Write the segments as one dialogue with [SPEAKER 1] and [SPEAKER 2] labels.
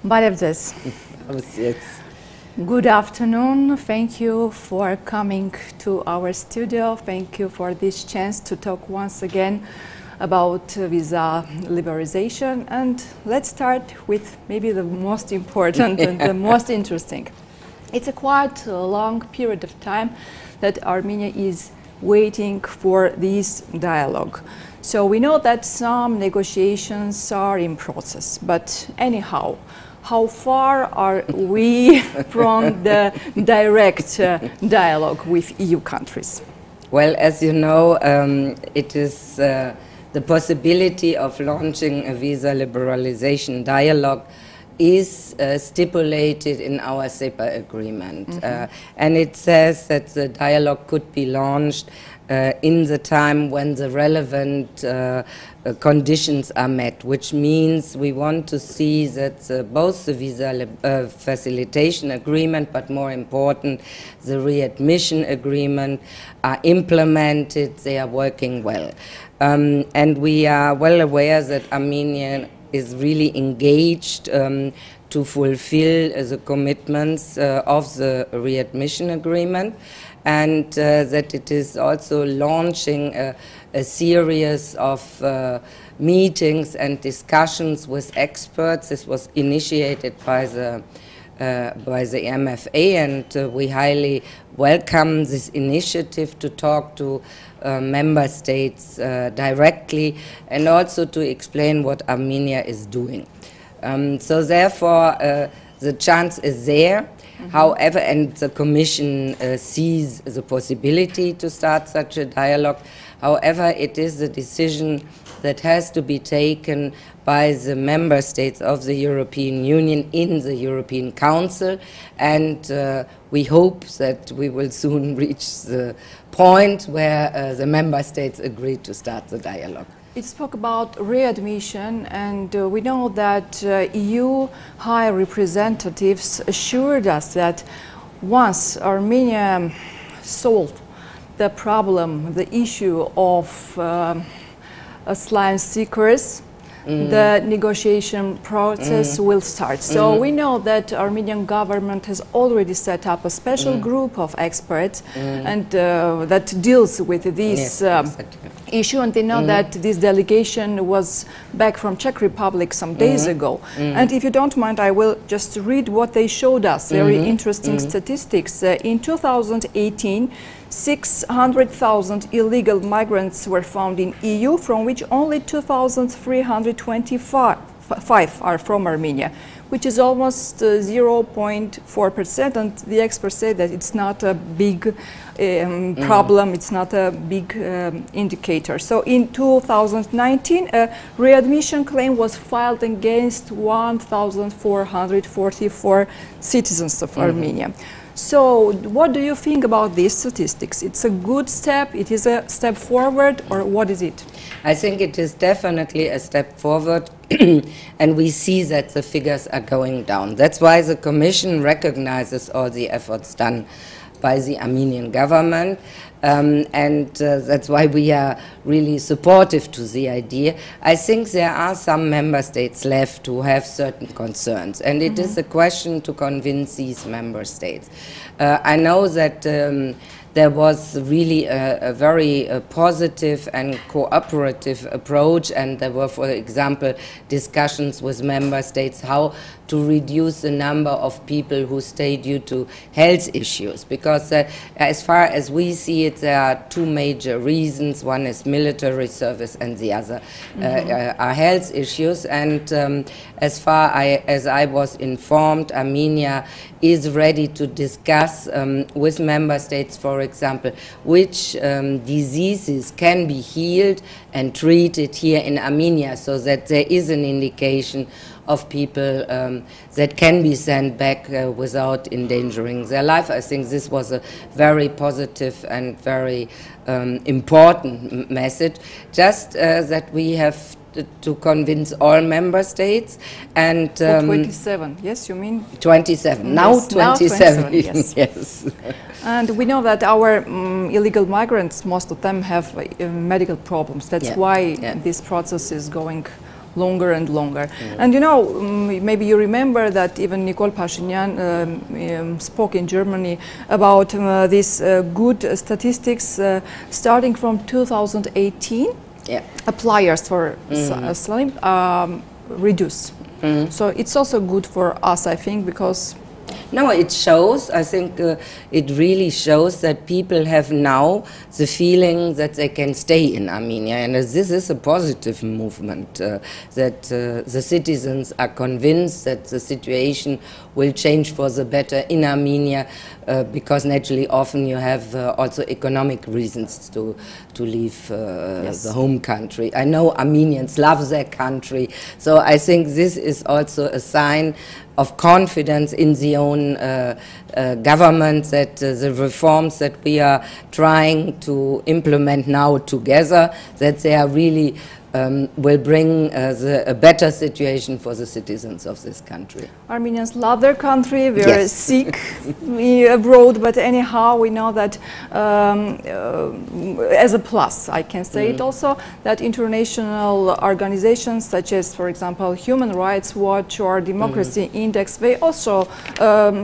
[SPEAKER 1] Barevdes. Good afternoon. Thank you for coming to our studio. Thank you for this chance to talk once again about visa liberalization. And let's start with maybe the most important and the most interesting. It's a quite long period of time that Armenia is waiting for this dialogue. So we know that some negotiations are in process, but anyhow, how far are we from the direct dialogue with EU countries?
[SPEAKER 2] Well, as you know, it is the possibility of launching a visa liberalization dialogue is stipulated in our SEPA agreement. And it says that the dialogue could be launched in the time when the relevant conditions are met, which means we want to see that both the visa facilitation agreement, but more important, the readmission agreement are implemented, they are working well. And we are well aware that Armenia is really engaged to fulfill the commitments of the readmission agreement, and that it is also launching a series of meetings and discussions with experts. This was initiated by the MFA, and we highly welcome this initiative to talk to member states directly and also to explain what Armenia is doing. So therefore the chance is there. However, and the Commission sees the possibility to start such a dialogue. However, it is a decision that has to be taken by the member states of the European Union in the European Council, and we hope that we will soon reach the point where the member states agree to start the dialogue.
[SPEAKER 1] It spoke about readmission, and we know that EU high representatives assured us that once Armenia solved the problem, the issue of asylum seekers, the negotiation process will start. So we know that Armenian government has already set up a special group of experts and that deals with this issue, and they know that this delegation was back from Czech Republic some days ago. And if you don't mind, I will just read what they showed us, very interesting statistics. In 2018, 600,000 illegal migrants were found in EU, from which only 2,325 are from Armenia, which is almost 0.4%, and the experts say that it's not a big problem, it's not a big indicator. So in 2019, a readmission claim was filed against 1,444 citizens of Armenia. So what do you think about these statistics? It's a good step, it is a step forward, or what is it?
[SPEAKER 2] I think it is definitely a step forward, and we see that the figures are going down. That's why the Commission recognizes all the efforts done by the Armenian government, and that's why we are really supportive to the idea. I think there are some member states left who have certain concerns, and it is a question to convince these member states. I know that there was really a very positive and cooperative approach, and there were, for example, discussions with member states how to reduce the number of people who stay due to health issues, because as far as we see it, there are two major reasons. One is military service and the other are health issues, and as far as I was informed, Armenia is ready to discuss with member states, for example, which diseases can be healed and treated here in Armenia, so that there is an indication of people that can be sent back without endangering their life. I think this was a very positive and very important message, just that we have to convince all member states. And
[SPEAKER 1] 27, yes, you mean?
[SPEAKER 2] 27, now
[SPEAKER 1] yes,
[SPEAKER 2] 27,
[SPEAKER 1] now 27 yes.
[SPEAKER 2] Yes.
[SPEAKER 1] And we know that our illegal migrants, most of them have medical problems. That's why this process is going longer and longer. And you know, maybe you remember that even Nicole Pashinyan spoke in Germany about these good statistics starting from 2018.
[SPEAKER 2] Yeah.
[SPEAKER 1] Appliers for slim reduce. So it's also good for us, I think, because
[SPEAKER 2] no, it shows, I think it really shows that people have now the feeling that they can stay in Armenia, and this is a positive movement, that the citizens are convinced that the situation will change for the better in Armenia, because naturally often you have also economic reasons to leave the home country. I know Armenians love their country, so I think this is also a sign of confidence in the own government, that the reforms that we are trying to implement now together, that they are really will bring a better situation for the citizens of this country.
[SPEAKER 1] Armenians love their country, we are sick abroad, but anyhow we know that as a plus, I can say it also, that international organizations such as, for example, Human Rights Watch or Democracy Index, they also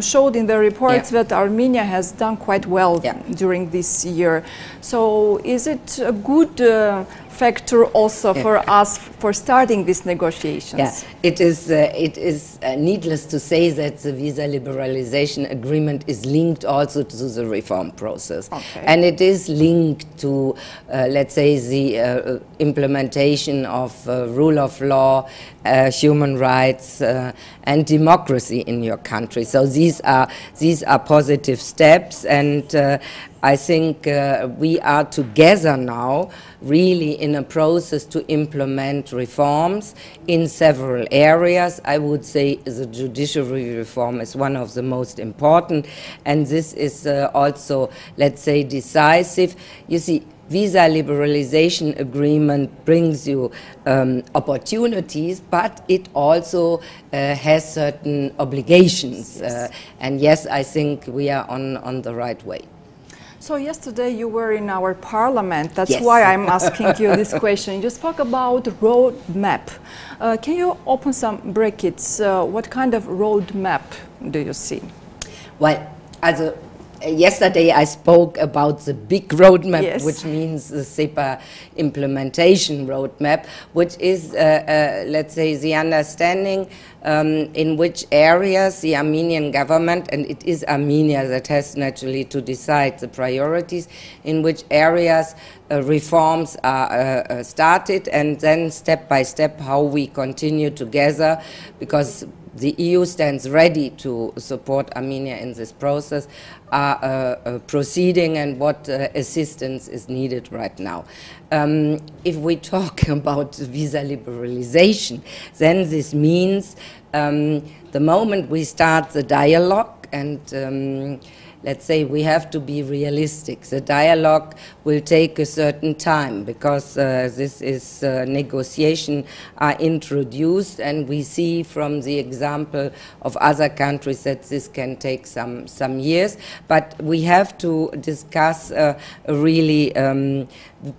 [SPEAKER 1] showed in their reports that Armenia has done quite well during this year. So is it a good factor also for us for starting these negotiations?
[SPEAKER 2] Yeah, it is needless to say that the visa liberalization agreement is linked also to the reform process. And it is linked to, let's say, the implementation of rule of law, human rights and democracy in your country. So these are positive steps, and I think we are together now really in a process to implement reforms in several areas. I would say the judiciary reform is one of the most important, and this is also, let's say, decisive. You see, visa liberalization agreement brings you opportunities, but it also has certain obligations. And yes, I think we are on the right way.
[SPEAKER 1] So yesterday you were in our parliament, that's why I'm asking you this question. You spoke about roadmap. Can you open some brackets? What kind of roadmap do you see?
[SPEAKER 2] Well, yesterday I spoke about the big roadmap, which means the SEPA implementation roadmap, which is, let's say, the understanding in which areas the Armenian government, and it is Armenia that has naturally to decide the priorities, in which areas reforms are started, and then step by step how we continue together, because the EU stands ready to support Armenia in this process, are proceeding, and what assistance is needed right now. If we talk about visa liberalization, then this means the moment we start the dialogue, and let's say we have to be realistic. The dialogue will take a certain time, because this is negotiation are introduced, and we see from the example of other countries that this can take some years. But we have to discuss a really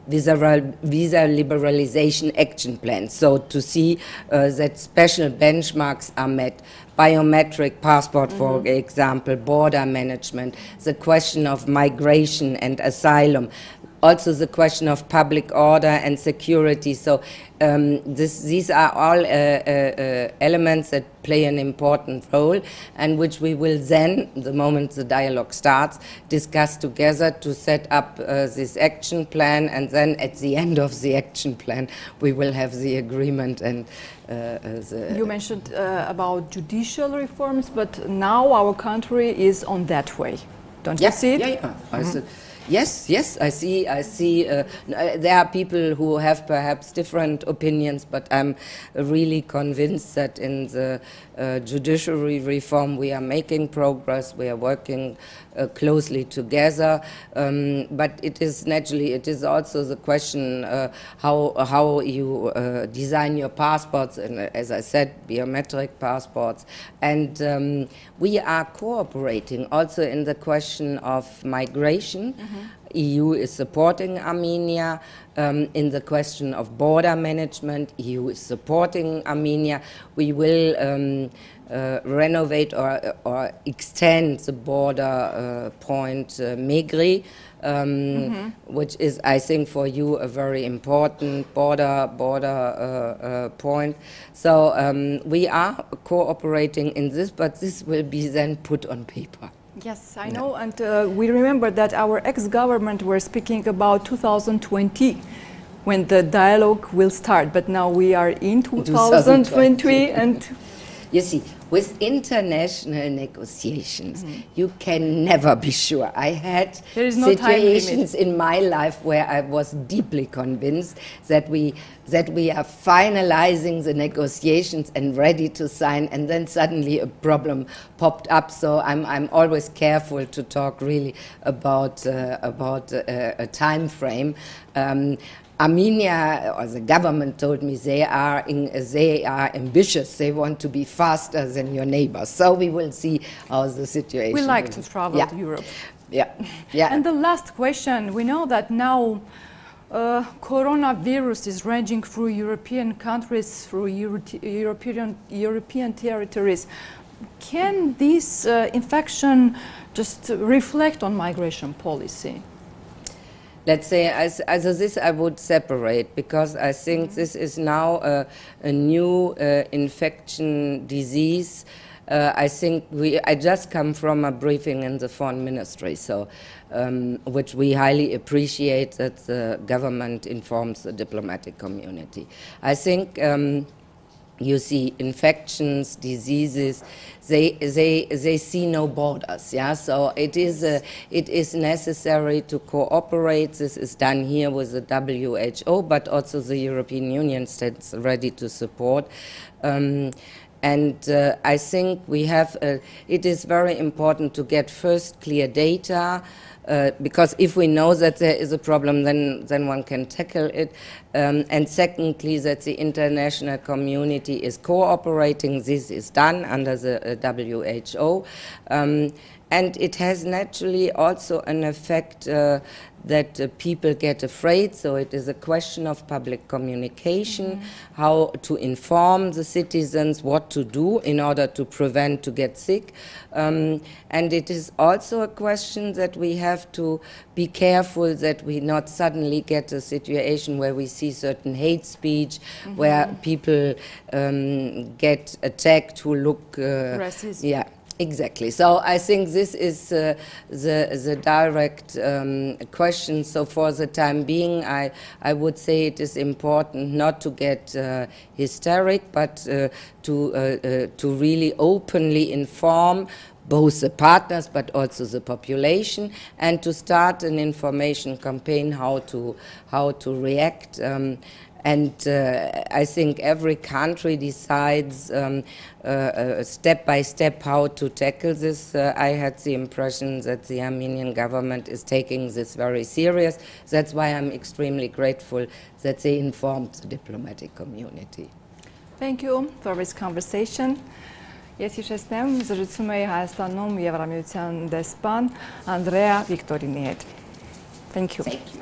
[SPEAKER 2] visa liberalization action plan, so to see that special benchmarks are met. Biometric passport, for example, border management, the question of migration and asylum, also the question of public order and security. So these are all elements that play an important role, and which we will then, the moment the dialogue starts, discuss together to set up this action plan, and then at the end of the action plan we will have the agreement. And you
[SPEAKER 1] mentioned about judicial reforms, but now our country is on that way. Don't you see it?
[SPEAKER 2] Yes, I see. There are people who have perhaps different opinions, but I'm really convinced that in the judiciary reform we are making progress. We are working closely together, but it is naturally, it is also the question how you design your passports, and as I said, biometric passports, and we are cooperating also in the question of migration. EU is supporting Armenia in the question of border management. EU is supporting Armenia. We will renovate or extend the border point Megri, which is, I think, for you a very important border point. So we are cooperating in this, but this will be then put on paper.
[SPEAKER 1] Yes, I know, and we remember that our ex-government were speaking about 2020 when the dialogue will start, but now we are in 2020 and...
[SPEAKER 2] You see, with international negotiations, you can never be sure. I had situations in my life where I was deeply convinced that we are finalizing the negotiations and ready to sign, and then suddenly a problem popped up. So I'm always careful to talk really about a time frame. Armenia, or the government told me, they are ambitious. They want to be faster than your neighbors. So we will see how the situation.
[SPEAKER 1] We like to travel to Europe.
[SPEAKER 2] Yeah.
[SPEAKER 1] And the last question: we know that now coronavirus is ranging through European countries, through European territories. Can this infection just reflect on migration policy?
[SPEAKER 2] Let's say, as this I would separate, because I think this is now a new infection disease. I think I just come from a briefing in the Foreign Ministry, so which we highly appreciate that the government informs the diplomatic community. I think you see infections, diseases, they see no borders, yeah? So it is necessary to cooperate. This is done here with the WHO, but also the European Union stands ready to support. And I think we have, it is very important to get first clear data, because if we know that there is a problem, then one can tackle it. And secondly, that the international community is cooperating. This is done under the WHO. And it has naturally also an effect that people get afraid, so it is a question of public communication, how to inform the citizens what to do in order to prevent to get sick. And it is also a question that we have to be careful that we not suddenly get a situation where we see certain hate speech, where people get attacked who look...
[SPEAKER 1] racist.
[SPEAKER 2] Yeah. Exactly. So I think this is the direct question. So for the time being, I would say it is important not to get hysteric, but to really openly inform both the partners but also the population, and to start an information campaign how to react. And I think every country decides step by step how to tackle this. I had the impression that the Armenian government is taking this very serious. That's why I'm extremely grateful that they informed the diplomatic community.
[SPEAKER 1] Thank you for this conversation. Ես հիշեցնեմ, զրուցում էի Հայաստանում Եվրամիության դեսպան Անդրեա Վիկտորինի հետ. Thank you.
[SPEAKER 2] Thank you.